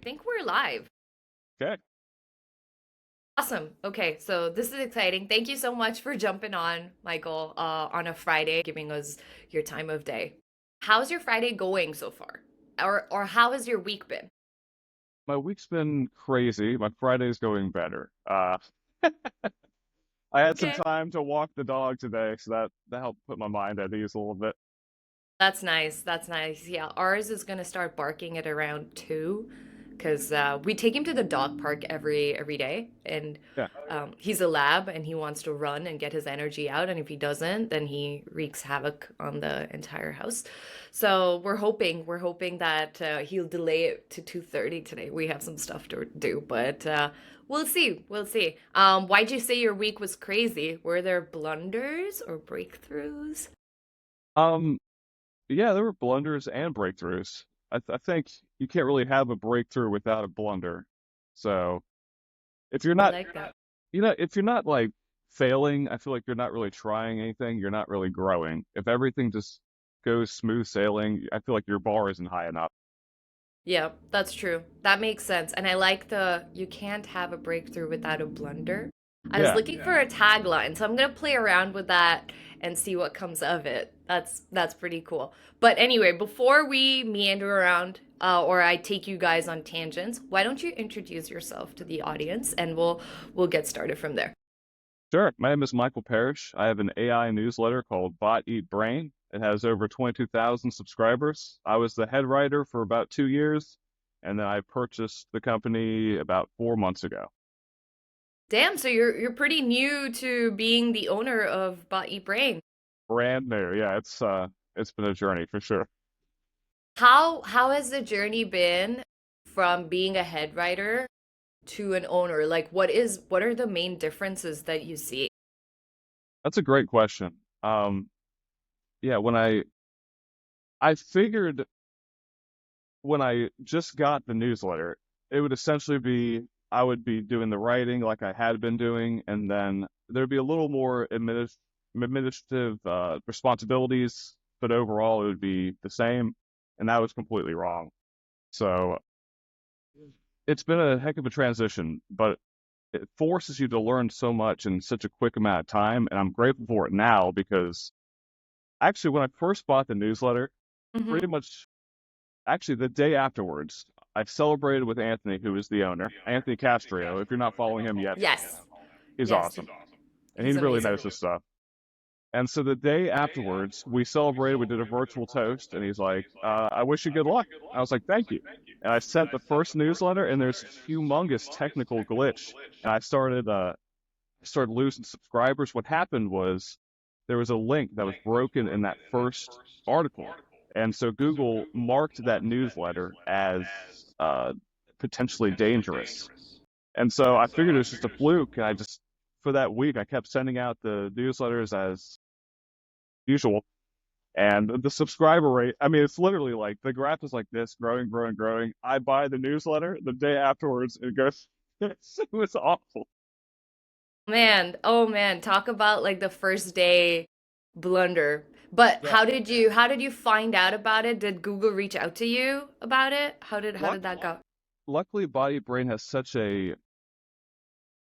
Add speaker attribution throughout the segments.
Speaker 1: Think we're live.
Speaker 2: Okay.
Speaker 1: Awesome. Okay, so this is exciting. Thank you so much for jumping on, Michael, on a Friday, giving us your time of day. How's your Friday going so far? Or how has your week been?
Speaker 2: My week's been crazy. My Friday's going better. I had some
Speaker 1: Okay.
Speaker 2: time to walk the dog today, so that helped put my mind at ease a little bit.
Speaker 1: That's nice. That's nice. Yeah, ours is gonna start barking at around 2 because we take him to the dog park every day, and
Speaker 2: Yeah.
Speaker 1: he's a lab and he wants to run and get his energy out, and if he doesn't, then he wreaks havoc on the entire house. So we're hoping that he'll delay it to 2:30 today. We have some stuff to do, but we'll see. We'll see. Why'd you say your week was crazy? Were there blunders or breakthroughs?
Speaker 2: Um, yeah, there were blunders and breakthroughs. I think you can't really have a breakthrough without a blunder. So if you're
Speaker 1: I
Speaker 2: not,
Speaker 1: like that.
Speaker 2: if you're not like failing, I feel like you're not really trying anything. You're not really growing. If everything just goes smooth sailing, I feel like your bar isn't high enough.
Speaker 1: Yeah, that's true. That makes sense. And I like the you can't have a breakthrough without a blunder. I was
Speaker 2: Yeah.
Speaker 1: looking for a tagline, so I'm gonna play around with that and see what comes of it. That's pretty cool. But anyway, before we meander around or I take you guys on tangents, why don't you introduce yourself to the audience and we'll get started from there.
Speaker 2: Sure. My name is Michael Parrish. I have an AI newsletter called Bot Eat Brain. It has over 22,000 subscribers. I was the head writer for about 2 years, and then I purchased the company about 4 months ago.
Speaker 1: Damn, so you're pretty new to being the owner of Bot Brain.
Speaker 2: Brand new. Yeah, it's been a journey for sure.
Speaker 1: How has the journey been from being a head writer to an owner? Like what are the main differences that you see?
Speaker 2: That's a great question. Yeah, I figured when I just got the newsletter, it would essentially be I would be doing the writing like I had been doing, and then there'd be a little more administrative responsibilities, but overall it would be the same, and that was completely wrong. So it's been a heck of a transition, but it forces you to learn so much in such a quick amount of time, and I'm grateful for it now because actually when I first bought the newsletter,
Speaker 1: Hmm.
Speaker 2: pretty much actually the day afterwards, I celebrated with Anthony, who is the owner, Anthony Castro. If you're not following him yet,
Speaker 1: Yes.
Speaker 2: he's
Speaker 1: Yes.
Speaker 2: awesome, and he
Speaker 1: He's
Speaker 2: really
Speaker 1: amazing.
Speaker 2: knows his stuff. And so the day afterwards, we celebrated. We did a virtual toast, and he's like, "I wish you good luck." I was like, "Thank you." And I sent the first newsletter, and there's a humongous technical glitch, and I started losing subscribers. What happened was there was a link that was broken in that first article. And so Google marked that newsletter as uh, potentially dangerous. And so I figured it was just a fluke. And for that week, I kept sending out the newsletters as usual. And the subscriber rate, I mean, it's literally like the graph is like this, growing, growing, growing. I buy the newsletter. The day afterwards, it goes, it was awful.
Speaker 1: Man, oh man, talk about like the first day blunder. But
Speaker 2: Yeah.
Speaker 1: how did you find out about it? Did Google reach out to you about it? How
Speaker 2: Luck,
Speaker 1: did that go?
Speaker 2: luckily, Body Brain has such a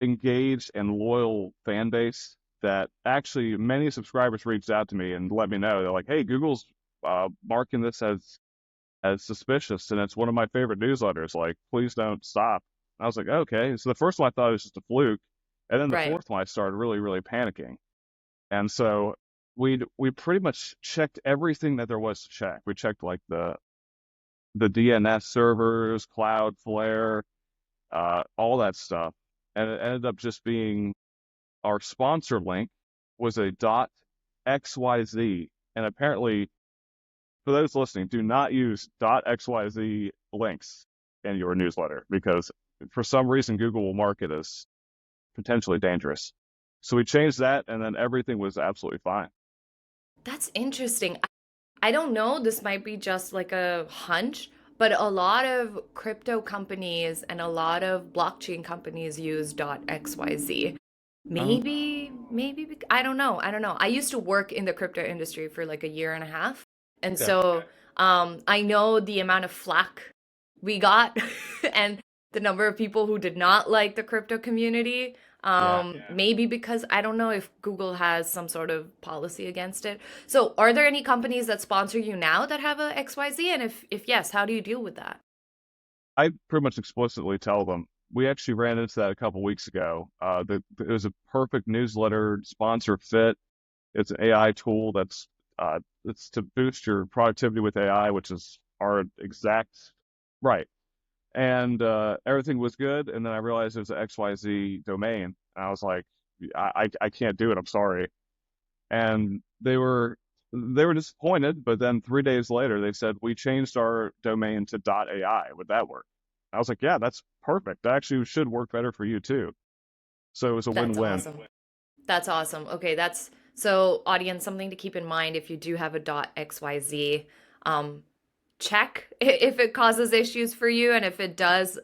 Speaker 2: engaged and loyal fan base that actually many subscribers reached out to me and let me know. They're like, "Hey, Google's marking this as suspicious, and it's one of my favorite newsletters. Like, please don't stop." I was like, "Okay." So the first one I thought it was just a fluke, and then the
Speaker 1: Right.
Speaker 2: fourth one I started really, really panicking. And so we pretty much checked everything that there was to check. We checked like the DNS servers, Cloudflare, all that stuff. And it ended up just being our sponsor link was a .xyz. And apparently, for those listening, do not use .xyz links in your newsletter because for some reason Google will mark it as potentially dangerous. So we changed that, and then everything was absolutely fine.
Speaker 1: That's interesting. I don't know, this might be just like a hunch, but a lot of crypto companies and a lot of blockchain companies use .xyz.
Speaker 2: Um,
Speaker 1: I don't know. I don't know. I used to work in the crypto industry for like a year and a half. And
Speaker 2: yeah,
Speaker 1: so I know the amount of flack we got and the number of people who did not like the crypto community.
Speaker 2: Yeah.
Speaker 1: Maybe because I don't know if Google has some sort of policy against it. So, are there any companies that sponsor you now that have a XYZ? And if yes, how do you deal with that?
Speaker 2: I pretty much explicitly tell them. We actually ran into that a couple weeks ago. It was a perfect newsletter sponsor fit. It's an AI tool it's to boost your productivity with AI, which is our exact right. And everything was good. And then I realized it was an XYZ domain. And I was like, I can't do it. I'm sorry. And they were disappointed. But then 3 days later, they said we changed our domain to .ai. Would that work? I was like, yeah, that's perfect. That actually should work better for you too. So it was a
Speaker 1: That's
Speaker 2: win-win.
Speaker 1: awesome. That's awesome. Okay, that's so audience, something to keep in mind if you do have a .xyz. Um, check if it causes issues for you, and if it does,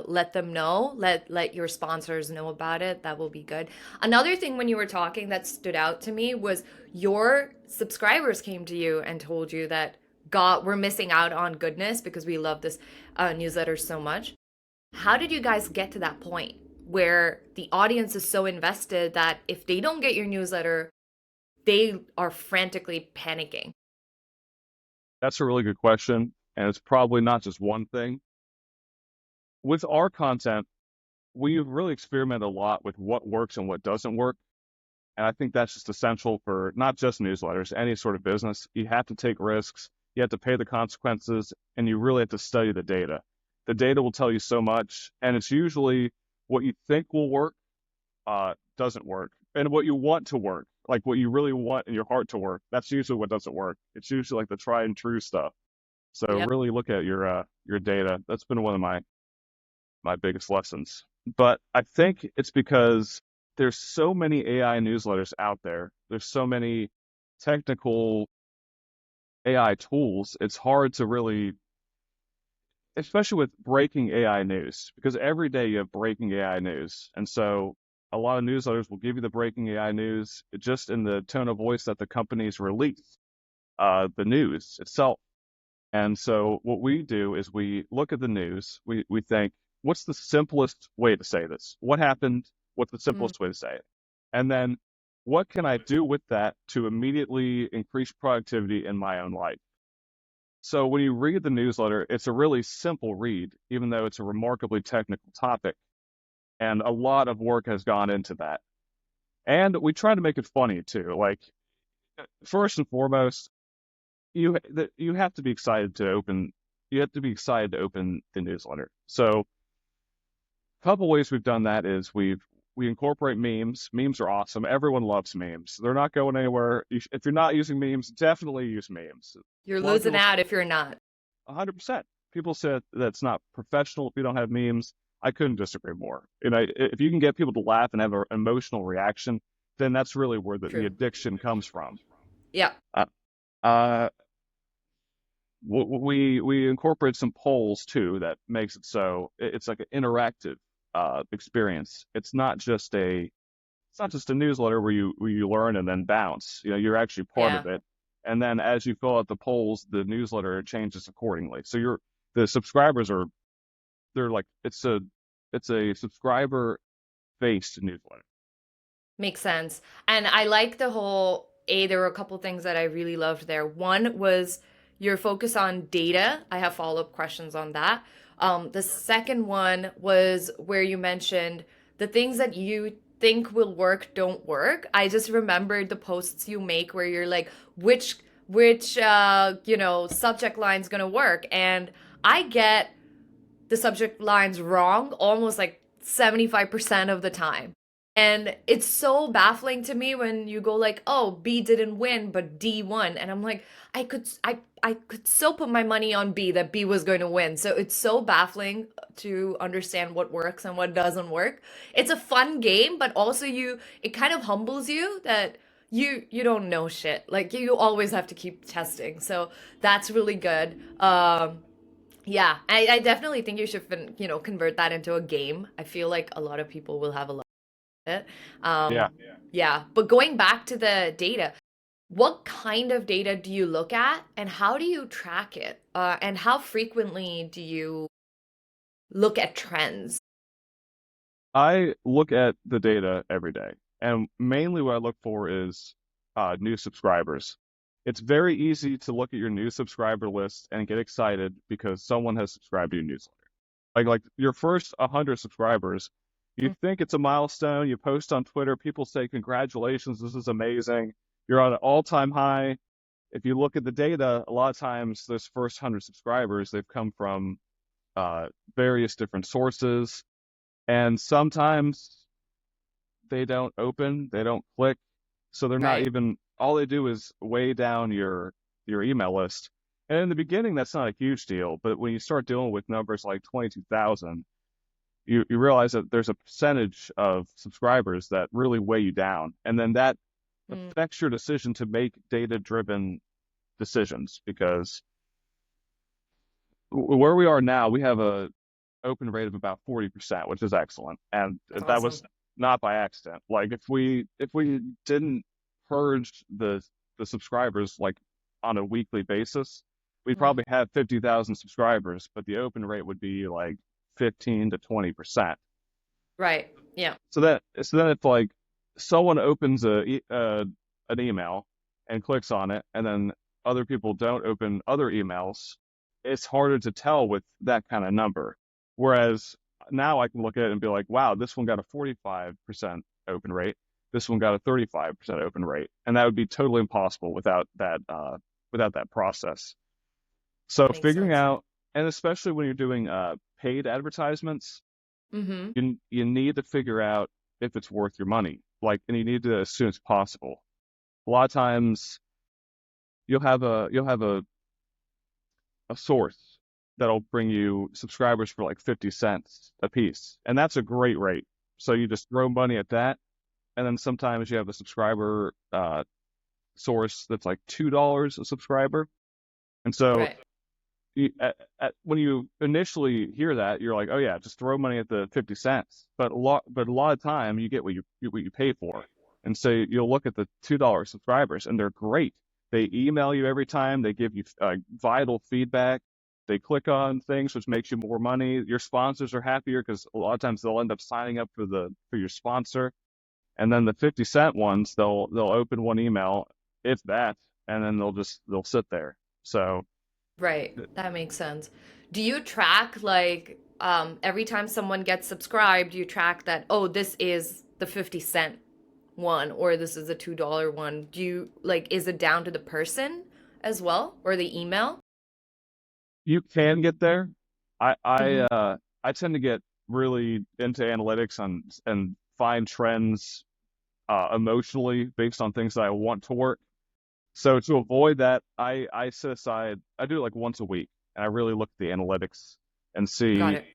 Speaker 1: let them know. Let your sponsors know about it. That will be good. Another thing when you were talking that stood out to me was your subscribers came to you and told you that God, we're missing out on goodness because we love this newsletter so much. How did you guys get to that point where the audience is so invested that if they don't get your newsletter, they are frantically panicking?
Speaker 2: That's a really good question. And it's probably not just one thing. With our content, we've really experimented a lot with what works and what doesn't work. And I think that's just essential for not just newsletters, any sort of business. You have to take risks, you have to pay the consequences, and you really have to study the data. The data will tell you so much, and it's usually what you think will work doesn't work. And what you want to work, like what you really want in your heart to work, that's usually what doesn't work. It's usually like the tried and true stuff. So
Speaker 1: Yep.
Speaker 2: really look at your data. That's been one of my biggest lessons. But I think it's because there's so many AI newsletters out there. There's so many technical AI tools. It's hard to really, especially with breaking AI news, because every day you have breaking AI news. And so a lot of newsletters will give you the breaking AI news just in the tone of voice that the companies release the news itself. And so what we do is we look at the news, we think, what's the simplest way to say this? What happened? What's the
Speaker 1: Mm,
Speaker 2: simplest way to say it? And then what can I do with that to immediately increase productivity in my own life? So when you read the newsletter, it's a really simple read, even though it's a remarkably technical topic. And a lot of work has gone into that. And we try to make it funny too. Like, first and foremost, you have to be excited to open you have to be excited to open the newsletter. So a couple ways we've done that is we incorporate memes. Memes are awesome. Everyone loves memes. They're not going anywhere. If you're not using memes, definitely use memes.
Speaker 1: you're
Speaker 2: A lot of
Speaker 1: losing
Speaker 2: people say
Speaker 1: out if you're not.
Speaker 2: 100%. People say that's not professional if you don't have memes. I couldn't disagree more. You know, if you can get people to laugh and have an emotional reaction, then that's really where the
Speaker 1: True.
Speaker 2: addiction comes from.
Speaker 1: Yeah.
Speaker 2: Uh, uh, we incorporate some polls too that makes it so it's like an interactive experience. It's not just a newsletter where you learn and then bounce. You know, you're actually part
Speaker 1: Yeah.
Speaker 2: of it. And then as you fill out the polls, the newsletter changes accordingly. So the subscribers are they're like it's a subscriber based newsletter.
Speaker 1: Makes sense. And I like the whole there were a couple things that I really loved there. One was your focus on data. I have follow-up questions on that. The second one was where you mentioned the things that you think will work don't work. I just remembered the posts you make where you're like, which subject line's gonna work. And I get the subject lines wrong almost like 75% of the time. And it's so baffling to me when you go like, "Oh, B didn't win, but D won." And I'm like, I could still put my money on B that B was going to win. So it's so baffling to understand what works and what doesn't work. It's a fun game, but also it kind of humbles you that you don't know shit. Like you always have to keep testing. So that's really good. Yeah, I definitely think you should, convert that into a game. I feel like a lot of people will have a lot of it.
Speaker 2: Yeah.
Speaker 1: Yeah, but going back to the data, what kind of data do you look at and how do you track it? And how frequently do you? look at trends?
Speaker 2: I look at the data every day, and mainly what I look for is new subscribers. It's very easy to look at your new subscriber list and get excited because someone has subscribed to your newsletter. Like your first 100 subscribers, you
Speaker 1: Mm,
Speaker 2: think it's a milestone. You post on Twitter, people say, "Congratulations, this is amazing. You're on an all-time high." If you look at the data, a lot of times those first 100 subscribers, they've come from uh, various different sources, and sometimes they don't open, they don't click, so they're not
Speaker 1: right.
Speaker 2: even, all they do is weigh down your email list. And in the beginning, that's not a huge deal, but when you start dealing with numbers like 22,000, you realize that there's a percentage of subscribers that really weigh you down, and then that
Speaker 1: Mm,
Speaker 2: affects your decision to make data-driven decisions because where we are now, we have a open rate of about 40%, which is excellent. And
Speaker 1: that's
Speaker 2: that
Speaker 1: awesome.
Speaker 2: was not by accident. Like if we didn't purge the subscribers like on a weekly basis, we'd
Speaker 1: Mm,
Speaker 2: probably have 50,000 subscribers, but the open rate would be like 15 to 20%.
Speaker 1: right. Yeah.
Speaker 2: So then if like someone opens an email and clicks on it, and then other people don't open other emails, it's harder to tell with that kind of number. Whereas now I can look at it and be like, wow, this one got a 45% open rate. This one got a 35% open rate, and that would be totally impossible without that process. So
Speaker 1: Makes
Speaker 2: figuring
Speaker 1: sense.
Speaker 2: out, and especially when you're doing paid advertisements,
Speaker 1: Mm-hmm.
Speaker 2: you need to figure out if it's worth your money. Like, and you need to as soon as possible. A lot of times you'll have a source that'll bring you subscribers for like 50 cents a piece, and that's a great rate. So you just throw money at that, and then sometimes you have a subscriber source that's like $2 a subscriber, and so
Speaker 1: Right.
Speaker 2: when you initially hear that, you're like, oh yeah, just throw money at the 50 cents. But a lot of time you get what you pay for. And so you'll look at the $2 subscribers, and they're great. They email you every time. They give you vital feedback. They click on things, which makes you more money. Your sponsors are happier because a lot of times they'll end up signing up for your sponsor. And then the 50-cent ones, they'll open one email, if that, and then they'll sit there. So
Speaker 1: Right. That makes sense. Do you track like every time someone gets subscribed, you track that, oh, this is the 50 cent one or this is a $2 one? Do you like is it down to the person as well or the email?
Speaker 2: you can get there. I I
Speaker 1: Mm-hmm.
Speaker 2: uh I tend to get really into analytics and find trends emotionally based on things that I want to work. So to avoid that, I set aside, I do it like once a week, and I really look at the analytics and
Speaker 1: Got
Speaker 2: see,
Speaker 1: it.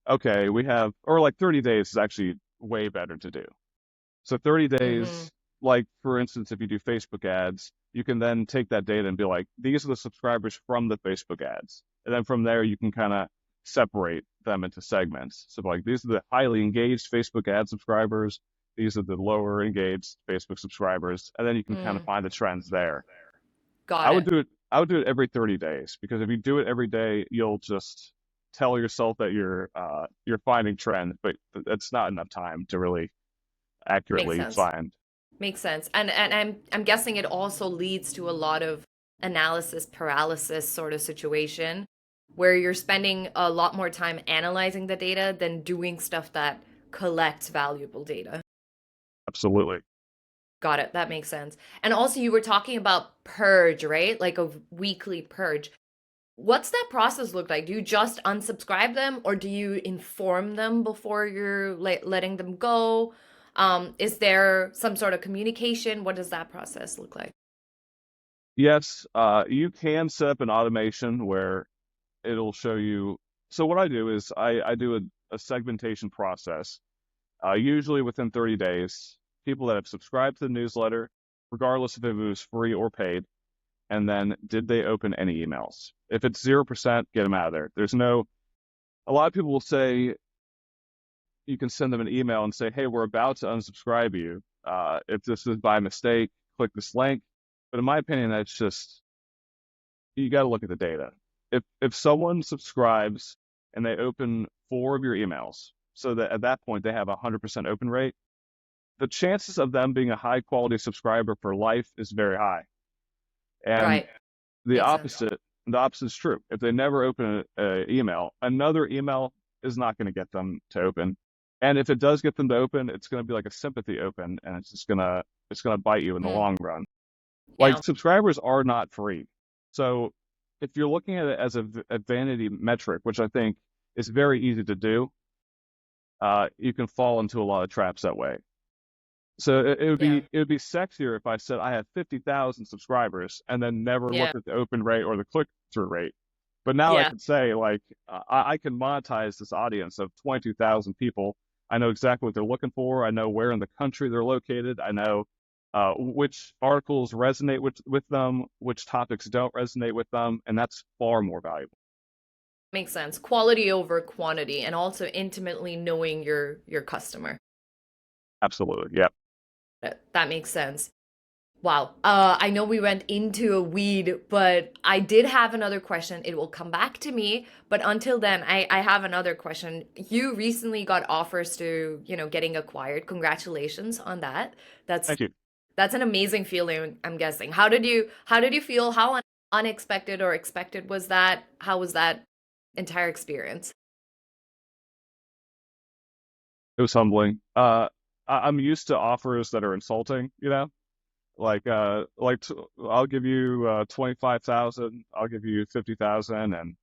Speaker 2: okay, we have, or like 30 days is actually way better to do. So 30
Speaker 1: Mm-hmm.
Speaker 2: days, like for instance, if you do Facebook ads, you can then take that data and be like, these are the subscribers from the Facebook ads. And then from there, you can kind of separate them into segments. So like these are the highly engaged Facebook ad subscribers. These are the lower engaged Facebook subscribers. And then you can kind of
Speaker 1: Mm,
Speaker 2: find the trends there. I
Speaker 1: got
Speaker 2: would
Speaker 1: it.
Speaker 2: do it. I would do it every 30 days because if you do it every day, you'll just tell yourself that you're finding trends, but that's not enough time to really
Speaker 1: Makes
Speaker 2: accurately
Speaker 1: sense.
Speaker 2: find.
Speaker 1: Makes sense. And I'm guessing it also leads to a lot of analysis paralysis sort of situation where you're spending a lot more time analyzing the data than doing stuff that collects valuable data.
Speaker 2: Absolutely.
Speaker 1: Got it. That makes sense. And also you were talking about purge, right? Like a weekly purge. What's that process look like? Do you just unsubscribe them or do you inform them before you're letting them go? Is there some sort of communication? What does that process look like?
Speaker 2: Yes, you can set up an automation where it'll show you. So what I do is I do a segmentation process. Usually within 30 days, people that have subscribed to the newsletter, regardless if it was free or paid, and then did they open any emails? If it's 0%, get them out of there. There's no. A lot of people will say you can send them an email and say, hey, we're about to unsubscribe you. If this is by mistake, click this link. But in my opinion, that's just, you got to look at the data. If someone subscribes and they open 4 of your emails, so that at that point they have a 100% open rate, the chances of them being a high quality subscriber for life is very high. And
Speaker 1: Right.
Speaker 2: the
Speaker 1: Makes sense.
Speaker 2: opposite, the opposite is true. If they never open a email, another email is not going to get them to open. And if it does get them to open, it's going to be like a sympathy open, and it's gonna bite you in the
Speaker 1: Mm,
Speaker 2: long run. Like
Speaker 1: yeah.
Speaker 2: subscribers are not free. So if you're looking at it as a vanity metric, which I think is very easy to do, you can fall into a lot of traps that way. So it would
Speaker 1: Yeah.
Speaker 2: be sexier if I said I have 50,000 subscribers and then never
Speaker 1: Yeah.
Speaker 2: looked at the open rate or the click through rate. But now I
Speaker 1: Yeah.
Speaker 2: can say like I can monetize this audience of 22,000 people. I know exactly what they're looking for. I know where in the country they're located. I know which articles resonate with them, which topics don't resonate with them, and that's far more valuable.
Speaker 1: Makes sense. Quality over quantity, and also intimately knowing your customer.
Speaker 2: Absolutely. Yep.
Speaker 1: That makes sense. Wow. I know we went into a weed, but I did have another question. It will come back to me. But until then, I have another question. You recently got offers to, getting acquired. Congratulations on that. That's
Speaker 2: Thank you.
Speaker 1: that's an amazing feeling, I'm guessing. How did you feel? How unexpected or expected was that? How was that entire experience?
Speaker 2: It was humbling. I'm used to offers that are insulting, I'll give you 25,000, I'll give you 50,000, and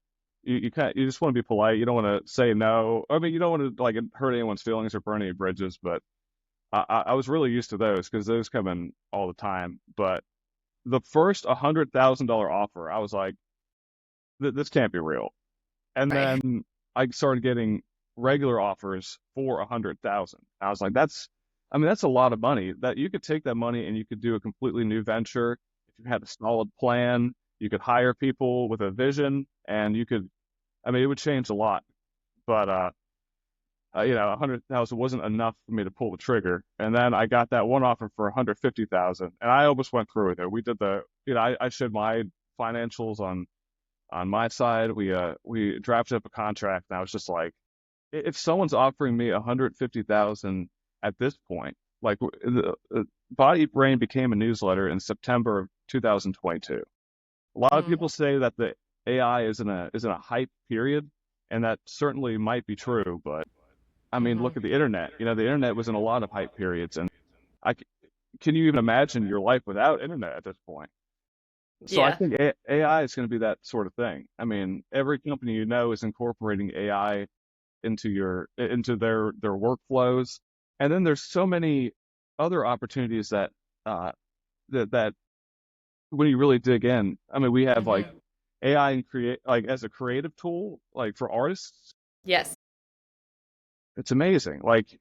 Speaker 2: you just want to be polite. You don't want to say no. I mean, you don't want to like hurt anyone's feelings or burn any bridges, but I was really used to those because those come in all the time. But the first $100,000 offer, I was like, this can't be real. And
Speaker 1: Right.
Speaker 2: then I started getting regular offers for 100,000. I was like, I mean, that's a lot of money. That you could take that money and you could do a completely new venture. If you had a solid plan, you could hire people with a vision, and I mean, it would change a lot. But 100,000 wasn't enough for me to pull the trigger. And then I got that one offer for 150,000, and I almost went through with it. We did I showed my financials on my side. We drafted up a contract, and I was just like, if someone's offering me 150,000 at this point, like the Body Brain became a newsletter in September of 2022. A lot of
Speaker 1: Mm,
Speaker 2: people say that the AI is in a hype period, and that certainly might be true. But I mean,
Speaker 1: hmm.
Speaker 2: look at the internet. The internet was in a lot of hype periods, and I c- can you even imagine your life without internet at this point? So I
Speaker 1: Yeah.
Speaker 2: think AI is going to be that sort of thing. I mean, every company is incorporating AI into their workflows. And then there's so many other opportunities uh that when you really dig in, I mean, we have like
Speaker 1: Hmm.
Speaker 2: AI and create like as a creative tool, like for artists,
Speaker 1: Yes,
Speaker 2: it's amazing. Like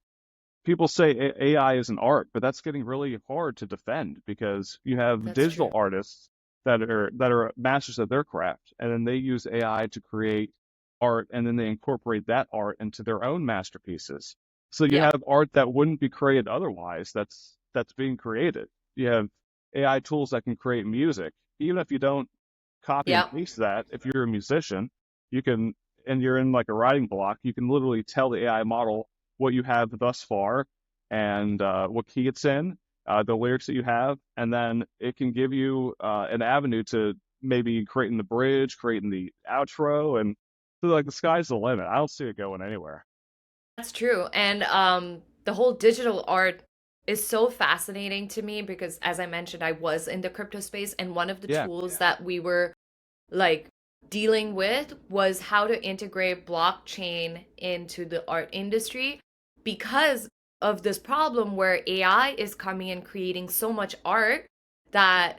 Speaker 2: people say AI is an art, but that's getting really hard to defend because you have
Speaker 1: that's
Speaker 2: digital
Speaker 1: true.
Speaker 2: artists that are masters of their craft, and then they use AI to create art, and then they incorporate that art into their own masterpieces. So you
Speaker 1: Yeah.
Speaker 2: have art that wouldn't be created otherwise. That's being created. You have AI tools that can create music, even if you don't copy and
Speaker 1: Yeah.
Speaker 2: paste that. If you're a musician, you can, and you're in like a writing block, you can literally tell the AI model what you have thus far and what key it's in, the lyrics that you have, and then it can give you an avenue to maybe creating the bridge, creating the outro, and so like the sky's the limit. I don't see it going anywhere.
Speaker 1: That's true. And the whole digital art is so fascinating to me because, as I mentioned, I was in the crypto space, and one of the
Speaker 2: Yeah,
Speaker 1: tools that we were like dealing with was how to integrate blockchain into the art industry because of this problem where AI is coming and creating so much art that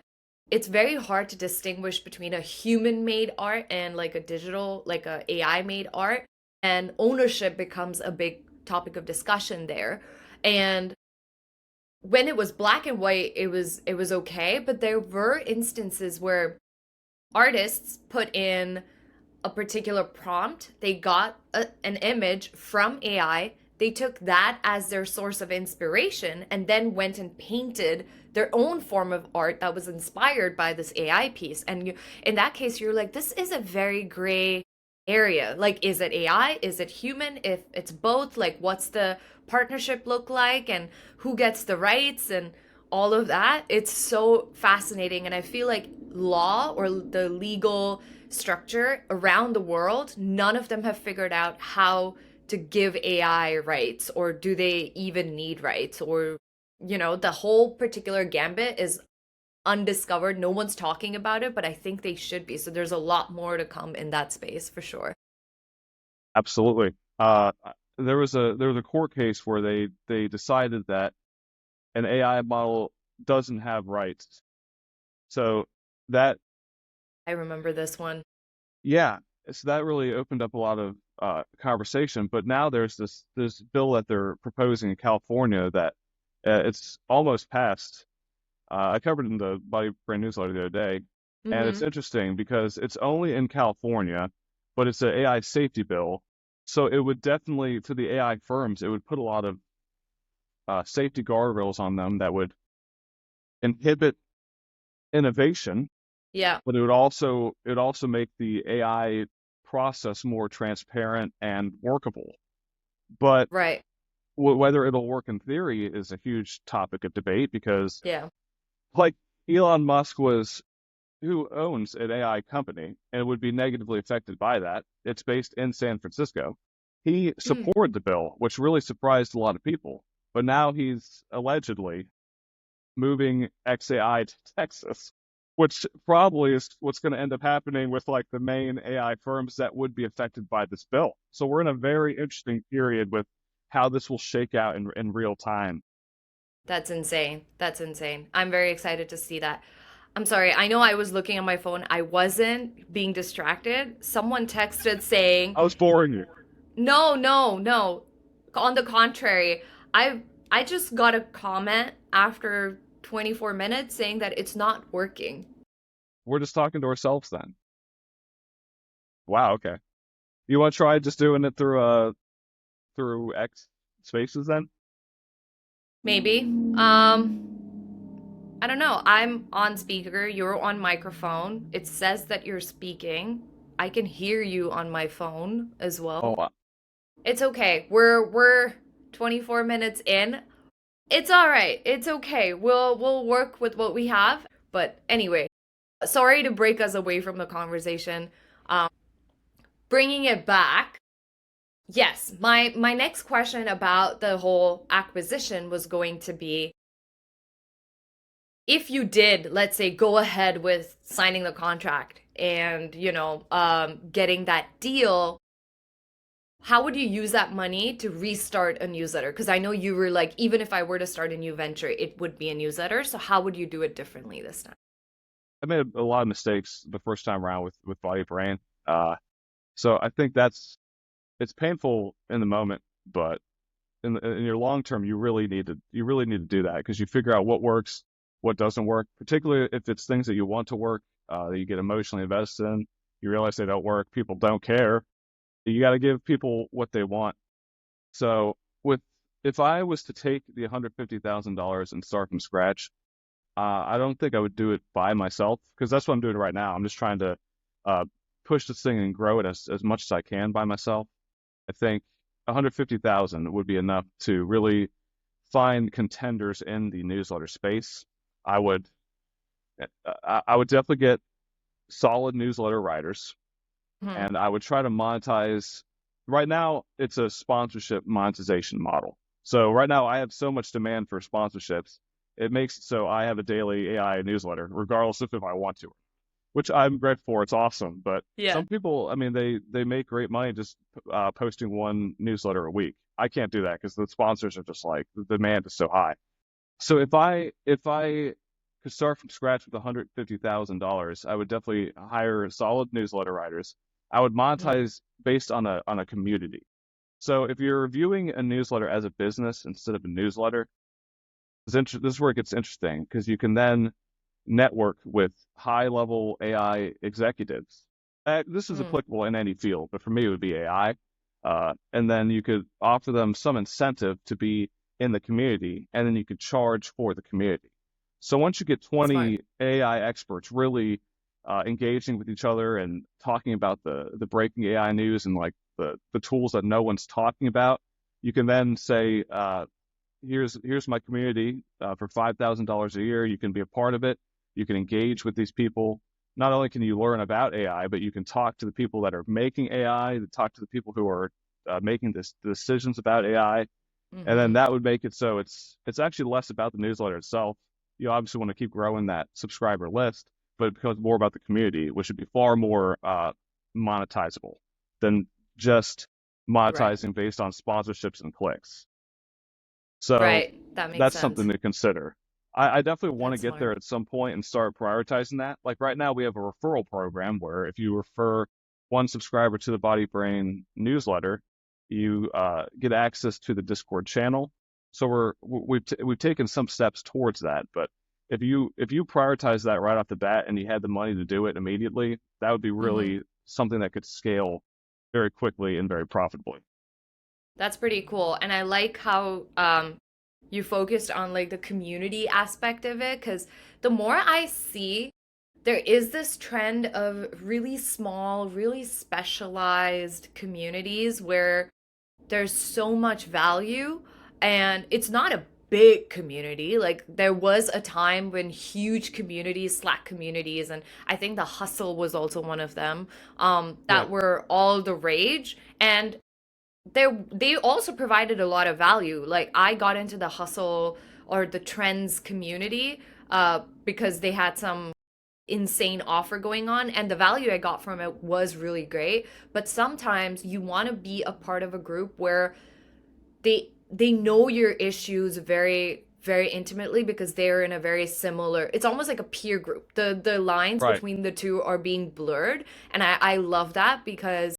Speaker 1: it's very hard to distinguish between a human made art and like a digital, like a AI made art. And ownership becomes a big topic of discussion there. And when it was black and white, it was okay, but there were instances where artists put in a particular prompt, they got an image from AI, they took that as their source of inspiration, and then went and painted their own form of art that was inspired by this AI piece. And in that case, you're like, this is a very gray area. Like, is it AI? Is it human? If it's both, like, what's the partnership look like and who gets the rights and all of that? It's so fascinating. And I feel like law or the legal structure around the world, none of them have figured out how to give AI rights, or do they even need rights? Or, the whole particular gambit is undiscovered. No one's talking about it, but I think they should be. So there's a lot more to come in that space for sure.
Speaker 2: Absolutely. There was a court case where they decided that an AI model doesn't have rights. So that
Speaker 1: I remember this one.
Speaker 2: yeah, so that really opened up a lot of conversation. But now there's this bill that they're proposing in California that it's almost passed. I covered it in the Body Brain newsletter the other day, and it's
Speaker 1: Mm-hmm.
Speaker 2: interesting because it's only in California, but it's an AI safety bill. So it would definitely, for the AI firms, it would put a lot of safety guardrails on them that would inhibit innovation,
Speaker 1: Yeah,
Speaker 2: but it would also make the AI process more transparent and workable. But
Speaker 1: right.
Speaker 2: whether it'll work in theory is a huge topic of debate because,
Speaker 1: Yeah.
Speaker 2: like, Elon Musk was who owns an AI company and would be negatively affected by that. It's based in San Francisco. He
Speaker 1: Mm.
Speaker 2: supported the bill, which really surprised a lot of people. But now he's allegedly moving XAI to Texas, which probably is what's going to end up happening with like the main AI firms that would be affected by this bill. So we're in a very interesting period with how this will shake out in real time.
Speaker 1: That's insane. That's insane. I'm very excited to see that. I'm sorry. I know I was looking at my phone. I wasn't being distracted. Someone texted saying,
Speaker 2: I was boring you.
Speaker 1: "No, no, no. On the contrary, I just got a comment after 24 minutes saying that it's not working."
Speaker 2: We're just talking to ourselves then. Wow, okay. You want to try just doing it through X spaces then?
Speaker 1: Maybe. I don't know. I'm on speaker, you're on microphone. It says that you're speaking. I can hear you on my phone as
Speaker 2: Oh,
Speaker 1: well. It's okay. We're 24 minutes in. It's all right. It's okay. We'll work with what we have. But anyway, sorry to break us away from the conversation. Um, Bringing it back. Yes, my next question about the whole acquisition was going to be, if you did, let's say, go ahead with signing the contract and, getting that deal, how would you use that money to restart a newsletter? Because I know you were like, even if I were to start a new venture, it would be a newsletter. So how would you do it differently this time?
Speaker 2: I made a lot of mistakes the first time around with Body Brain. Uh, so I think it's painful in the moment, but in your long term, you really need to do that because you figure out what works, what doesn't work, particularly if it's things that you want to work, that you get emotionally invested in. You realize they don't work, people don't care. You got to give people what they want. So with if I was to take the $150,000 and start from scratch, I don't think I would do it by myself because that's what I'm doing right now. I'm just trying to uh, push this thing and grow it as much as I can by myself. I think 150,000 would be enough to really find contenders in the newsletter space. I would I would definitely get solid newsletter writers,
Speaker 1: Hmm.
Speaker 2: and I would try to monetize. Right now, it's a sponsorship monetization model. So right now, I have so much demand for sponsorships. It makes it so I have a daily AI newsletter, regardless of if I want to, which I'm grateful for. It's awesome. But
Speaker 1: Yeah.
Speaker 2: some people, I mean, they make great money just posting one newsletter a week. I can't do that because the sponsors are just like the demand is so high. So if I could start from scratch with $150,000, I would definitely hire solid newsletter writers. I would
Speaker 1: Mhm.
Speaker 2: monetize based on a community. So if you're viewing a newsletter as a business instead of a newsletter, this is where it gets interesting because you can then network with high level AI executives. This is
Speaker 1: Mm.
Speaker 2: applicable in any field, but for me, it would be AI. And then you could offer them some incentive to be in the community, and then you could charge for the community. So once you get
Speaker 1: Smart.
Speaker 2: 20 AI experts really engaging with each other and talking about the breaking AI news and like the tools that no one's talking about. You can then say, here's my community for $5,000 a year. You can be a part of it. You can engage with these people. Not only can you learn about AI, but you can talk to the people that are making AI, talk to the people who are making the decisions about AI, and then
Speaker 1: Hmm.
Speaker 2: that would make it so it's actually less about the newsletter itself. You obviously want to keep growing that subscriber list, but it becomes more about the community, which would be far more monetizable than just
Speaker 1: Right.
Speaker 2: monetizing based on sponsorships and clicks. So
Speaker 1: Right. That makes
Speaker 2: that's something
Speaker 1: sense.
Speaker 2: to consider. I definitely want to
Speaker 1: That's
Speaker 2: get there
Speaker 1: smart.
Speaker 2: at some point and start prioritizing that. Like right now, we have a referral program where if you refer one subscriber to the Body Brain newsletter, you get access to the Discord channel. So we've taken some steps towards that. But if you prioritize that right off the bat and you had the money to do it immediately, that would be
Speaker 1: Hmm.
Speaker 2: really something that could scale very quickly and very profitably.
Speaker 1: That's pretty cool. And I like how you focused on like the community aspect of it, because the more I see, there is this trend of really small, really specialized communities where there's so much value, and it's not a big community. Like there was a time when huge communities, Slack communities, and I think the Hustle was also one of them,
Speaker 2: Yeah,
Speaker 1: that were all the rage. And they also provided a lot of value. Like I got into the Hustle or the Trends community because they had some insane offer going on, and the value I got from it was really great. But sometimes you want to be a part of a group where they know your issues very very intimately, because they're in a very similar, it's almost like a peer group. The lines
Speaker 2: right,
Speaker 1: between the two are being blurred, and I love that, because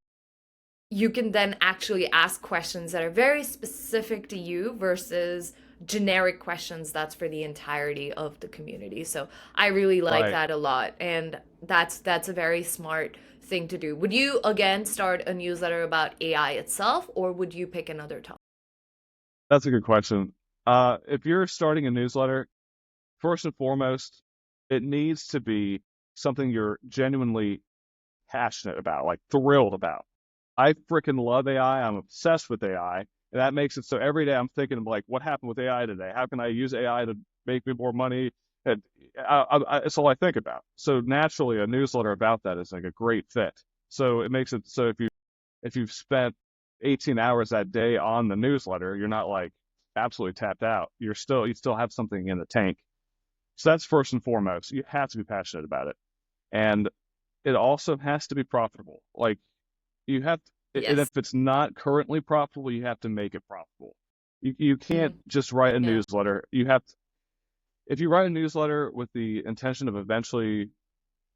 Speaker 1: you can then actually ask questions that are very specific to you versus generic questions that's for the entirety of the community. So I really like
Speaker 2: right.
Speaker 1: that a lot, and that's a very smart thing to do. Would you again start a newsletter about AI itself, or would you pick another topic?
Speaker 2: That's a good question. If you're starting a newsletter, first and foremost, it needs to be something you're genuinely passionate about, like thrilled about. I freaking love AI. I'm obsessed with AI. And that makes it so every day I'm thinking of like, what happened with AI today? How can I use AI to make me more money? And it's all I think about. So naturally, a newsletter about that is like a great fit. So it makes it so if you've spent 18 hours that day on the newsletter, you're not like absolutely tapped out. You still have something in the tank. So that's first and foremost. You have to be passionate about it. And it also has to be profitable. Like you have and
Speaker 1: Yes.
Speaker 2: if it's not currently profitable, you have to make it profitable. You can't
Speaker 1: Mm,
Speaker 2: just write a
Speaker 1: yeah.
Speaker 2: newsletter. You have to, if you write a newsletter with the intention of eventually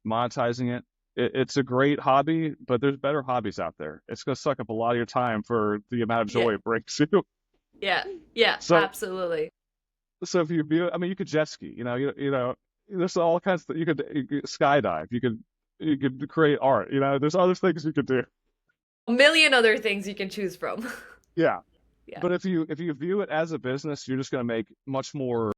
Speaker 2: monetizing it's a great hobby, but there's better hobbies out there. It's going to suck up a lot of your time for the amount of
Speaker 1: Yeah.
Speaker 2: joy it brings you.
Speaker 1: Yeah. Yeah.
Speaker 2: So,
Speaker 1: Absolutely.
Speaker 2: so if you view, I mean, you could jet ski, there's all kinds of, you could skydive, you could create art, there's other things you could do.
Speaker 1: A million other things you can choose from.
Speaker 2: Yeah.
Speaker 1: Yeah.
Speaker 2: But if you view it as a business, you're just going to make much more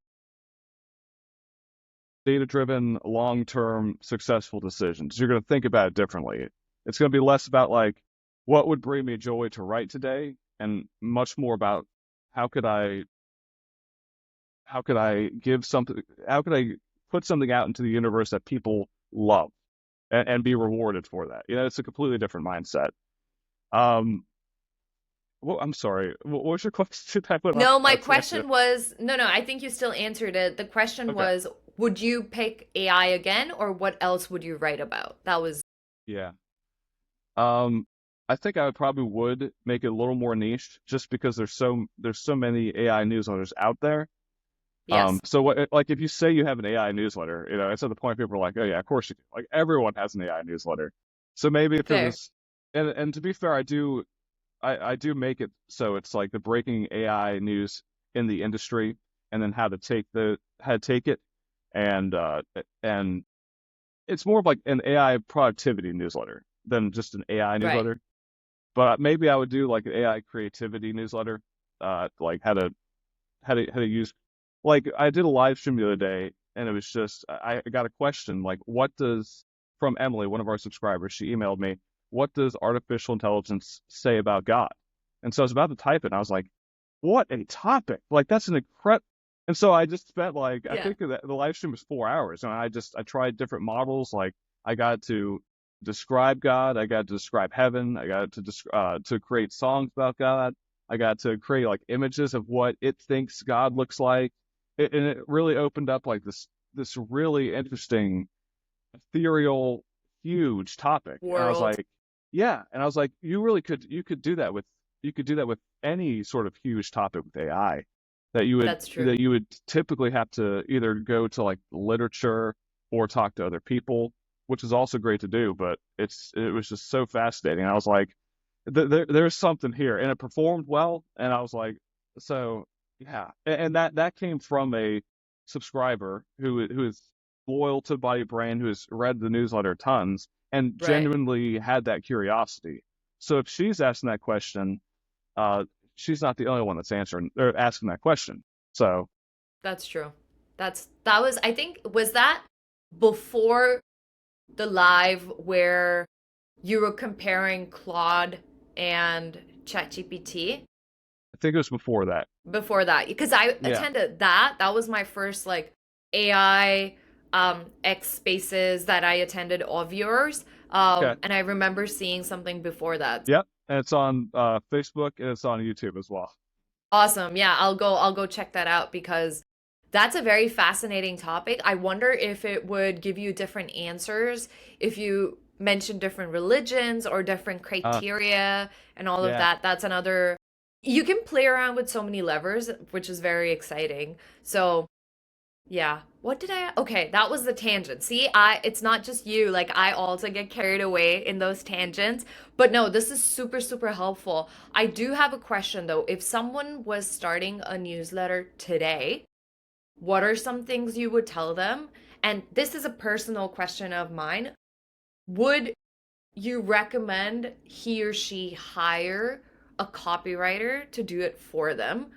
Speaker 2: data-driven, long-term, successful decisions. You're going to think about it differently. It's going to be less about like what would bring me joy to write today, and much more about how could I how could I give something how could I put something out into the universe that people love and be rewarded for that. It's a completely different mindset. Um, well, I'm sorry. What was your question? I went off
Speaker 1: No, my
Speaker 2: on a tangent.
Speaker 1: question was, no, I think you still answered it. The question
Speaker 2: Okay.
Speaker 1: was, would you pick AI again, or what else would you write about? That was,
Speaker 2: Yeah. Um, I think I probably would make it a little more niche just because there's so many AI newsletters out there.
Speaker 1: yes,
Speaker 2: So like if you say you have an AI newsletter, it's at the point people are like, oh yeah, of course you do. Like everyone has an AI newsletter. So maybe if it
Speaker 1: fair.
Speaker 2: was, and to be fair, I do make it so it's like the breaking AI news in the industry, and then how to take it, and and it's more of like an AI productivity newsletter than just an AI
Speaker 1: Right.
Speaker 2: newsletter. But maybe I would do like an AI creativity newsletter, like how to use. Like I did a live stream the other day, and it was just I got a question like, what does from Emily, one of our subscribers. She emailed me, "What does artificial intelligence say about God?" And so I was about to type it, and I was like, "What a topic! Like that's an incredible." And so I just spent like I
Speaker 1: Yeah.
Speaker 2: think the live stream was 4 hours, and I tried different models. Like I got to describe God, I got to describe heaven, I got to create songs about God, I got to create like images of what it thinks God looks like, and it really opened up like this really interesting ethereal, huge topic. And I was
Speaker 1: World.
Speaker 2: like, yeah. And I was like, you could do that with any sort of huge topic with AI that
Speaker 1: That's true.
Speaker 2: you would typically have to either go to like literature or talk to other people, which is also great to do, but it was just so fascinating. I was like, there's something here, and it performed well. And I was like, so yeah, and that came from a subscriber who is loyal to Body Brain, who has read the newsletter tons and
Speaker 1: Right.
Speaker 2: genuinely had that curiosity. So if she's asking that question, uh, she's not the only one that's answering or asking that question. So
Speaker 1: That's true. That was, I think, was that before the live where you were comparing Claude and ChatGPT?
Speaker 2: I think it was before that.
Speaker 1: Before that, because I
Speaker 2: Yeah.
Speaker 1: attended that. That was my first like AI X spaces that I attended of yours.
Speaker 2: Okay.
Speaker 1: And I remember seeing something before that.
Speaker 2: Yep. And it's on Facebook and it's on YouTube as well.
Speaker 1: Awesome. Yeah, I'll go check that out because that's a very fascinating topic. I wonder if it would give you different answers if you mention different religions or different
Speaker 2: Uh,
Speaker 1: criteria and all of
Speaker 2: yeah.
Speaker 1: that. That's another, you can play around with so many levers, which is very exciting. So, yeah. What did I? Okay, that was the tangent. See, it's not just you. Like I also get carried away in those tangents. But no, this is super, super helpful. I do have a question though. If someone was starting a newsletter today, what are some things you would tell them? And this is a personal question of mine. Would you recommend he or she hire a copywriter to do it for them?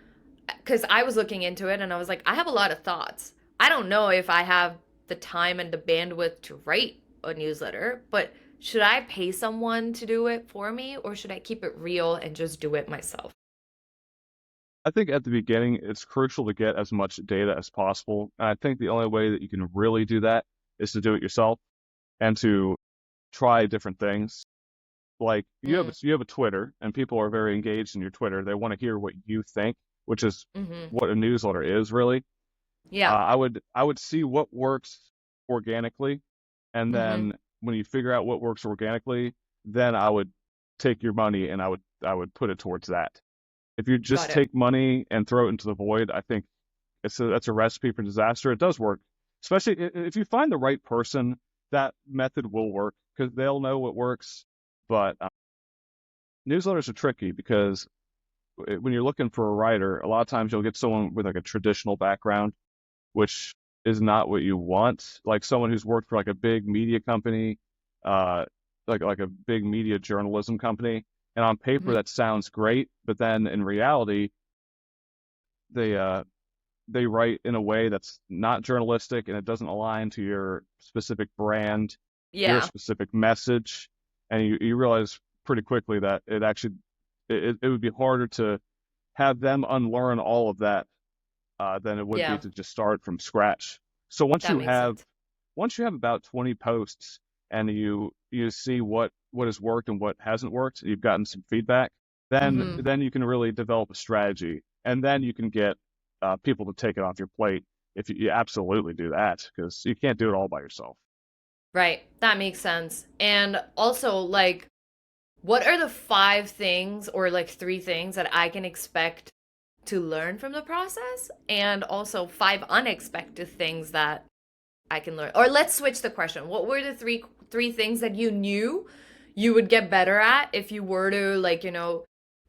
Speaker 1: Because I was looking into it and I was like, I have a lot of thoughts. I don't know if I have the time and the bandwidth to write a newsletter, but should I pay someone to do it for me or should I keep it real and just do it myself?
Speaker 2: I think at the beginning, it's crucial to get as much data as possible. And I think the only way that you can really do that is to do it yourself and to try different things. Like
Speaker 1: Mm,
Speaker 2: you have a Twitter, and people are very engaged in your Twitter. They want to hear what you think, which is
Speaker 1: mm-hmm.
Speaker 2: what a newsletter is really.
Speaker 1: Yeah.
Speaker 2: I would see what works organically, and
Speaker 1: Mm-hmm.
Speaker 2: then when you figure out what works organically, then I would take your money and I would put it towards that. If you
Speaker 1: Got
Speaker 2: just
Speaker 1: it.
Speaker 2: take money and throw it into the void, I think that's a recipe for disaster. It does work, especially if you find the right person. That method will work because they'll know what works. But newsletters are tricky because when you're looking for a writer, a lot of times you'll get someone with like a traditional background, which is not what you want. Like someone who's worked for like a big media company, uh, like a big media journalism company, and on paper
Speaker 1: Mm-hmm.
Speaker 2: that sounds great, but then in reality, they uh, they write in a way that's not journalistic and it doesn't align to your specific brand, your
Speaker 1: Yeah.
Speaker 2: specific message, and you realize pretty quickly that it would be harder to have them unlearn all of that than it would be
Speaker 1: Yeah.
Speaker 2: to just start from scratch. So
Speaker 1: That makes sense.
Speaker 2: once you have about 20 posts and you see what has worked and what hasn't worked, you've gotten some feedback,
Speaker 1: Mm-hmm.
Speaker 2: then you can really develop a strategy, and then you can get people to take it off your plate if you absolutely do that because you can't do it all by yourself.
Speaker 1: Right. That makes sense. And also, like, what are the five things or like three things that I can expect to learn from the process? And also five unexpected things that I can learn. Or let's switch the question. What were the three things that you knew you would get better at if you were to like,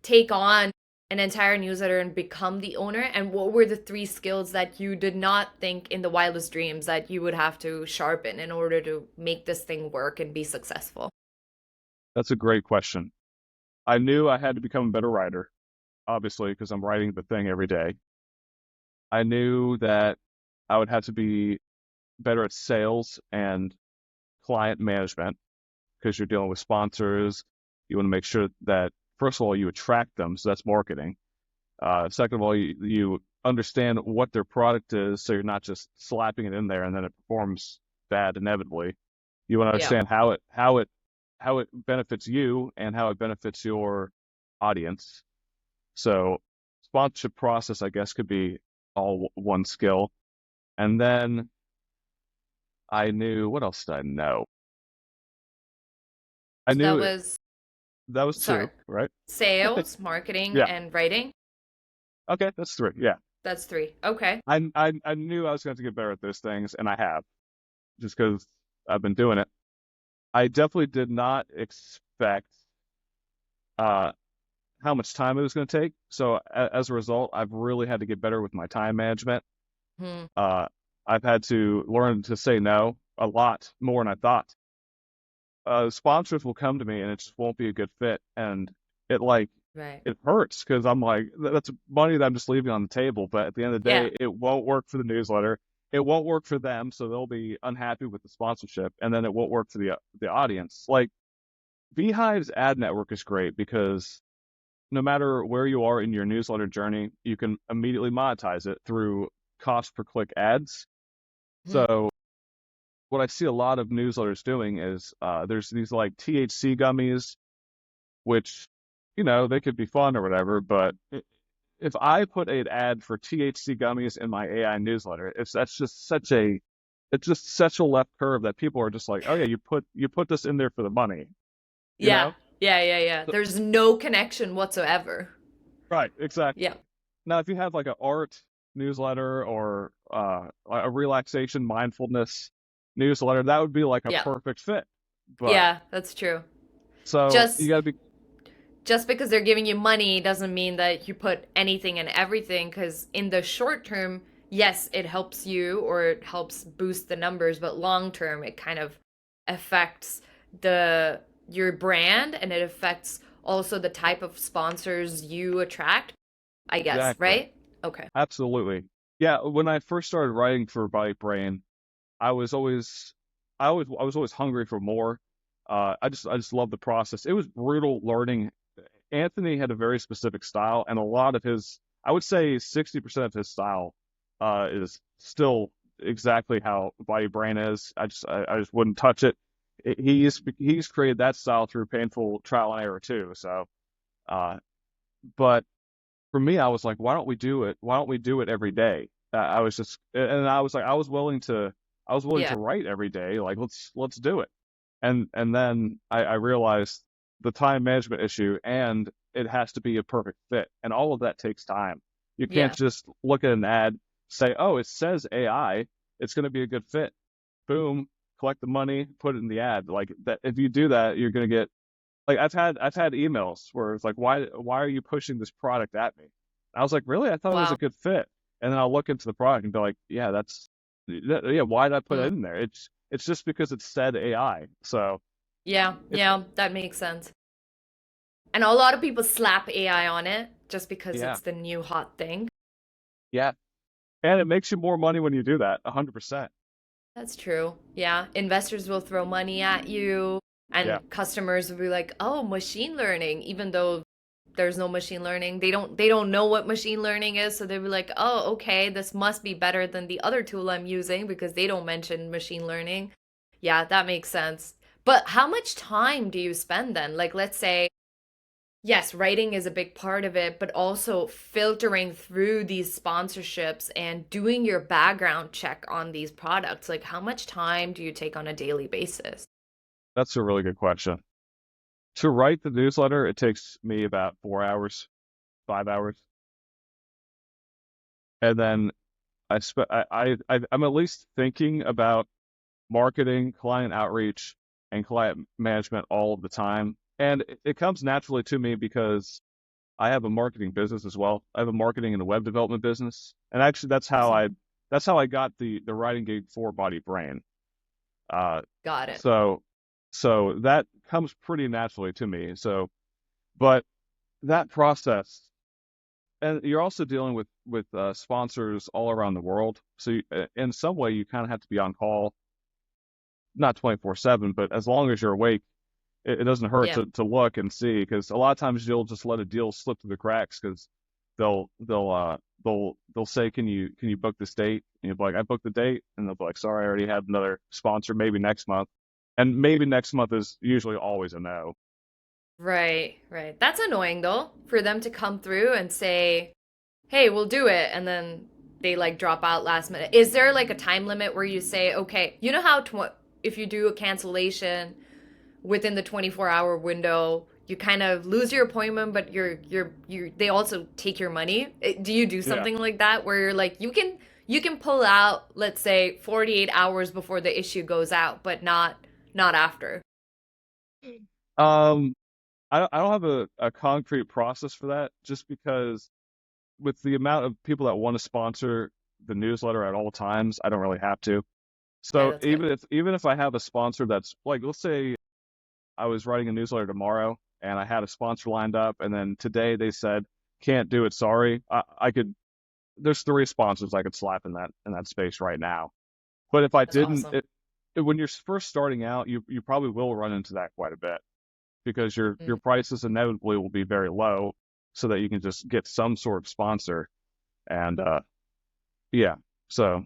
Speaker 1: take on an entire newsletter and become the owner? And what were the three skills that you did not think in the wildest dreams that you would have to sharpen in order to make this thing work and be successful?
Speaker 2: That's a great question. I knew I had to become a better writer, obviously, because I'm writing the thing every day. I knew that I would have to be better at sales and client management because you're dealing with sponsors. You want to make sure that, first of all, you attract them. So that's marketing. Second of all, you understand what their product is. So you're not just slapping it in there and then it performs bad inevitably. You want to
Speaker 1: Yeah.
Speaker 2: understand how it benefits you and how it benefits your audience. So sponsorship process, I guess, could be all one skill. And then I knew, what else did I know? I
Speaker 1: So that
Speaker 2: knew
Speaker 1: was,
Speaker 2: that was
Speaker 1: sorry,
Speaker 2: two, right?
Speaker 1: sales, marketing,
Speaker 2: Yeah.
Speaker 1: and writing.
Speaker 2: Okay, that's three. Yeah.
Speaker 1: That's three. Okay.
Speaker 2: I knew I was going to get better at those things, and I have, just because I've been doing it. I definitely did not expect uh, how much time it was going to take. So as a result, I've really had to get better with my time management.
Speaker 1: Hmm.
Speaker 2: Uh, I've had to learn to say no a lot more than I thought. Sponsors will come to me and it just won't be a good fit, and it like
Speaker 1: Right.
Speaker 2: it hurts because I'm like, that's money that I'm just leaving on the table. But at the end of the
Speaker 1: Yeah.
Speaker 2: day, it won't work for the newsletter. It won't work for them, so they'll be unhappy with the sponsorship, and then it won't work for the audience. Like Beehive's ad network is great because no matter where you are in your newsletter journey, you can immediately monetize it through cost per click ads.
Speaker 1: Hmm.
Speaker 2: So what I see a lot of newsletters doing is there's these like THC gummies, which, they could be fun or whatever, but if I put an ad for THC gummies in my AI newsletter, it's just such a left curve that people are just like, oh yeah, you put this in there for the money, you
Speaker 1: Yeah.
Speaker 2: know?
Speaker 1: Yeah. Yeah. Yeah.
Speaker 2: So,
Speaker 1: There's no connection whatsoever.
Speaker 2: right, exactly.
Speaker 1: Yeah.
Speaker 2: Now, if you have like an art newsletter or a relaxation mindfulness newsletter, that would be like a
Speaker 1: Yeah.
Speaker 2: perfect fit. But
Speaker 1: Yeah. That's true.
Speaker 2: so you
Speaker 1: Just
Speaker 2: got to be,
Speaker 1: just because they're giving you money doesn't mean that you put anything and everything, because in the short term, yes, it helps you or it helps boost the numbers, but long term it kind of affects the your brand, and it affects also the type of sponsors you attract, I guess,
Speaker 2: exactly.
Speaker 1: right? Okay.
Speaker 2: Absolutely. Yeah, when I first started writing for Body Brain, I was always I was always hungry for more. I just love the process. It was brutal learning. Anthony had a very specific style, and a lot of his, I would say 60% of his style is still exactly how Body Brain is. I just wouldn't touch it. He's created that style through painful trial and error too. So, uh, but for me, I was like, why don't we do it? Why don't we do it every day? I was just, and I was like, I was willing to
Speaker 1: Yeah.
Speaker 2: write every day. Like, let's do it. And then I realized the time management issue, and it has to be a perfect fit, and all of that takes time. You can't
Speaker 1: Yeah.
Speaker 2: just look at an ad, say, oh, it says AI, it's going to be a good fit. Boom, collect the money, put it in the ad. Like that, if you do that, you're going to get like I've had emails where it's like, why are you pushing this product at me? I was like, really? I thought it was a
Speaker 1: Wow.
Speaker 2: good fit. And then I'll look into the product and be like, yeah, yeah, why did I put it
Speaker 1: Hmm.
Speaker 2: in there? It's just because it said AI. So
Speaker 1: Yeah.
Speaker 2: it's
Speaker 1: Yeah, that makes sense. And a lot of people slap AI on it just because
Speaker 2: yeah,
Speaker 1: it's the new hot thing.
Speaker 2: yeah. And it makes you more money when you do that, 100%.
Speaker 1: That's true. Yeah. Investors will throw money at you,
Speaker 2: Yeah,
Speaker 1: and customers will be like, "Oh, machine learning," even though there's no machine learning. They don't know what machine learning is, so they'll be like, "Oh, okay, this must be better than the other tool I'm using because they don't mention machine learning." Yeah, that makes sense. But how much time do you spend then? Like, let's say, yes, writing is a big part of it, but also filtering through these sponsorships and doing your background check on these products. Like, how much time do you take on a daily basis?
Speaker 2: that's a really good question. To write the newsletter, it takes me about 4 hours, 5 hours. And then I'm at least thinking about marketing, client outreach, and client management all of the time. And it comes naturally to me because I have a marketing business as well. I have a marketing and a web development business. And actually
Speaker 1: Awesome.
Speaker 2: that's how I got the writing gig for Body Brain. Uh
Speaker 1: Got it.
Speaker 2: so so that comes pretty naturally to me. So but that process, and you're also dealing with sponsors all around the world. So in some way you kind of have to be on call not 24/7, but as long as you're awake, it doesn't hurt
Speaker 1: Yeah.
Speaker 2: to look and see, because a lot of times you'll just let a deal slip through the cracks because they'll say, can you book this date? And you'll be like, I booked the date, and they'll be like, sorry, I already have another sponsor, maybe next month. And maybe next month is usually always a no.
Speaker 1: Right, right. That's annoying though, for them to come through and say, "Hey, we'll do it," and then they like drop out last minute. Is there like a time limit where you say, "Okay, you know how if you do a cancellation within the 24-hour window, you kind of lose your appointment, but you're they also take your money." Do you do
Speaker 2: Yeah.
Speaker 1: something like that where you're like you can pull out, let's say 48 hours before the issue goes out, but not after?
Speaker 2: Um, I don't have a concrete process for that, just because with the amount of people that want to sponsor the newsletter at all times, I don't really have to.
Speaker 1: Okay,
Speaker 2: So
Speaker 1: that's good.
Speaker 2: even if I have a sponsor that's like, let's say I was writing a newsletter tomorrow and I had a sponsor lined up, and then today they said can't do it, sorry. I could. There's three sponsors I could slap in that space right now. But if I
Speaker 1: That's
Speaker 2: didn't,
Speaker 1: awesome.
Speaker 2: when you're first starting out, you probably will run into that quite a bit, because your
Speaker 1: Mm.
Speaker 2: prices inevitably will be very low, so that you can just get some sort of sponsor. And yeah, so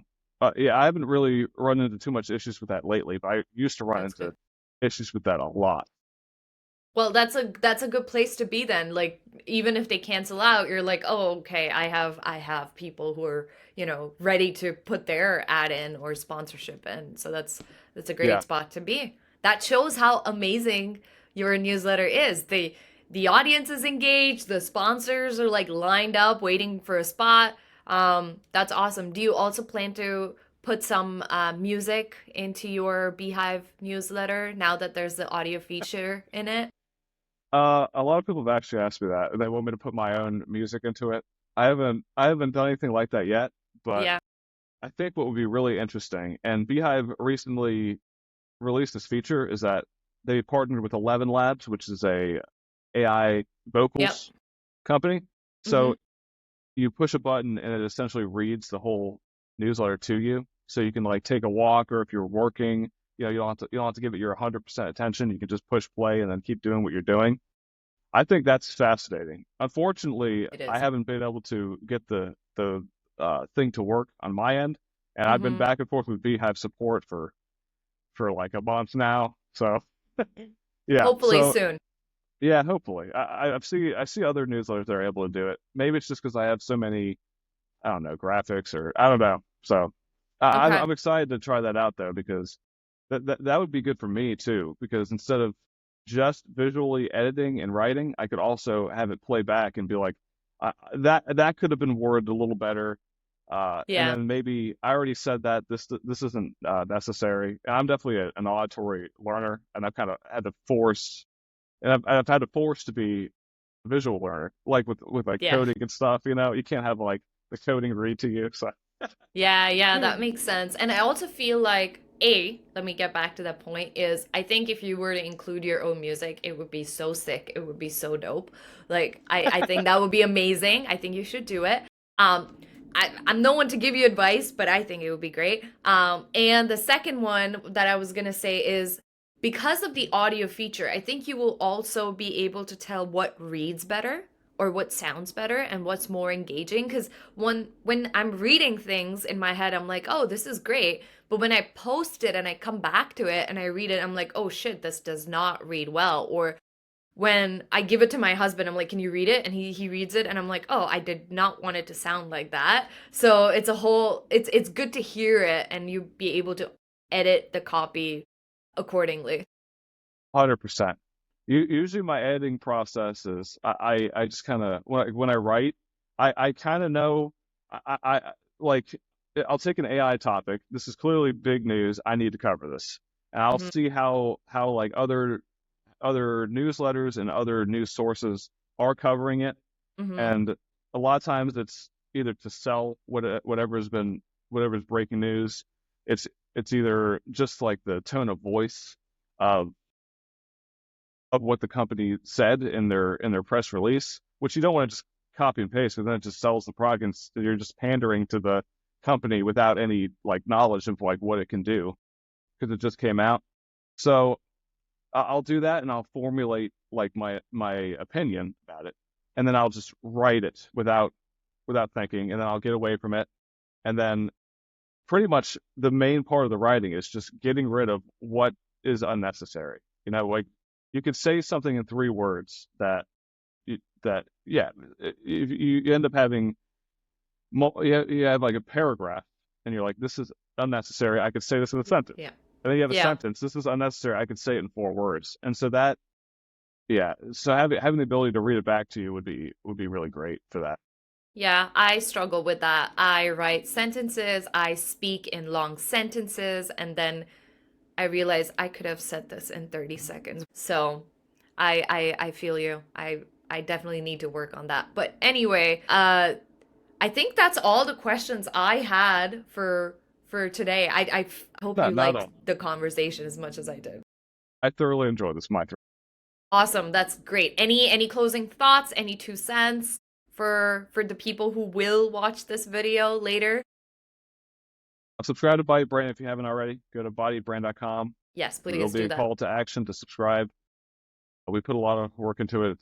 Speaker 2: yeah, I haven't really run into too much issues with that lately, but I used to run
Speaker 1: That's
Speaker 2: into
Speaker 1: good.
Speaker 2: issues with that a lot.
Speaker 1: Well, that's a good place to be then. Like even if they cancel out, you're like, "Oh, okay, I have people who are, ready to put their ad in or sponsorship in." So that's a great
Speaker 2: Yeah,
Speaker 1: spot to be. That shows how amazing your newsletter is. The audience is engaged, the sponsors are like lined up waiting for a spot. That's awesome. Do you also plan to put some music into your Beehive newsletter now that there's the audio feature in it?
Speaker 2: a lot of people have actually asked me that. They want me to put my own music into it. I haven't done anything like that yet, but
Speaker 1: Yeah.
Speaker 2: I think what would be really interesting, and Beehive recently released this feature, is that they partnered with 11 Labs, which is a AI
Speaker 1: Yep.
Speaker 2: vocals company.
Speaker 1: Mm-hmm.
Speaker 2: So you push a button and it essentially reads the whole newsletter to you. So you can like take a walk, or if you're working, you don't have to give it your 100% attention. You can just push play and then keep doing what you're doing. I think that's fascinating. Unfortunately,
Speaker 1: It
Speaker 2: I
Speaker 1: is.
Speaker 2: haven't been able to get the thing to work on my end, and I've been
Speaker 1: Mm-hmm.
Speaker 2: back and forth with Beehive support for like a month now. So yeah,
Speaker 1: Hopefully soon.
Speaker 2: yeah, hopefully. I see other newsletters that are able to do it. Maybe it's just because I have so many, I don't know, graphics, or I don't know. So
Speaker 1: Okay.
Speaker 2: I'm excited to try that out though, because that would be good for me too. Because instead of just visually editing and writing, I could also have it play back and be like, that could have been worded a little better. And
Speaker 1: Yeah.
Speaker 2: then maybe I already said that this isn't necessary. And I'm definitely an auditory learner, and I've had to force to be a visual learner, like with like
Speaker 1: Yeah.
Speaker 2: coding and stuff. You can't have like the coding read to you. So
Speaker 1: Yeah, yeah, that makes sense. And I also feel like, let me get back to that point, is I think if you were to include your own music, it would be so sick. It would be so dope. Like I think that would be amazing. I think you should do it. Um, I'm no one to give you advice, but I think it would be great. And the second one that I was gonna say is because of the audio feature, I think you will also be able to tell what reads better or what sounds better and what's more engaging. Because when I'm reading things in my head, I'm like, oh, this is great. But when I post it and I come back to it and I read it, I'm like, oh shit, this does not read well. Or when I give it to my husband, I'm like, can you read it? And he reads it and I'm like, oh, I did not want it to sound like that. So it's good to hear it and you be able to edit the copy accordingly.
Speaker 2: 100%. Usually my editing process is I just kind of, when I write, I kind of know, I like, I'll take an AI topic. This is clearly big news. I need to cover this, and I'll
Speaker 1: Hmm.
Speaker 2: see how like other newsletters and other news sources are covering it.
Speaker 1: Hmm.
Speaker 2: And a lot of times it's either to sell whatever's breaking news. It's it's either just like the tone of voice of what the company said in their press release, which you don't want to just copy and paste, because then it just sells the product, and you're just pandering to the company without any like knowledge of like what it can do. because it just came out. So I'll do that and I'll formulate like my opinion about it, and then I'll just write it without thinking, and then I'll get away from it, and then pretty much the main part of the writing is just getting rid of what is unnecessary. You know, like you could say something in 3 words that yeah, you end up having you have like a paragraph, and you're like, this is unnecessary. I could say this in a sentence.
Speaker 1: Yeah.
Speaker 2: And then you have a
Speaker 1: Yeah.
Speaker 2: sentence. This is unnecessary. I could say it in 4 words. And so that, yeah. So having the ability to read it back to you would be really great for that.
Speaker 1: Yeah, I struggle with that. I write sentences, I speak in long sentences, and then I realize I could have said this in 30 seconds. So I feel you. I definitely need to work on that. But anyway, I think that's all the questions I had for today. I hope
Speaker 2: No,
Speaker 1: you
Speaker 2: not at
Speaker 1: liked
Speaker 2: all.
Speaker 1: the conversation as much as I did.
Speaker 2: I thoroughly enjoyed this.
Speaker 1: Awesome. That's great. Any closing thoughts, any 2 cents for the people who will watch this video later?
Speaker 2: Subscribe to Body Brand if you haven't already. Go to bodybrand.com.
Speaker 1: Yes,
Speaker 2: There will
Speaker 1: please
Speaker 2: be
Speaker 1: do
Speaker 2: a
Speaker 1: that.
Speaker 2: call to action to subscribe. We put a lot of work into it.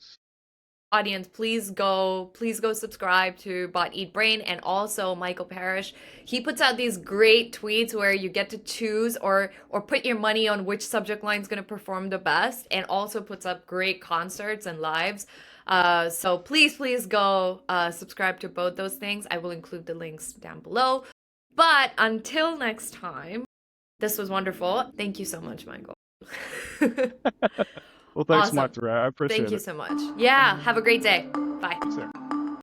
Speaker 1: Audience, please go subscribe to Bot Eat Brain and also Michael Parrish. He puts out these great tweets where you get to choose or put your money on which subject line is going to perform the best, and also puts up great concerts and lives. So please go subscribe to both those things. I will include the links down below. But until next time, this was wonderful. Thank you so much, Michael.
Speaker 2: Well, thanks,
Speaker 1: Awesome.
Speaker 2: Martha. I
Speaker 1: Thank
Speaker 2: appreciate
Speaker 1: you
Speaker 2: it.
Speaker 1: so much. Yeah, have a great day. Bye.
Speaker 2: You too.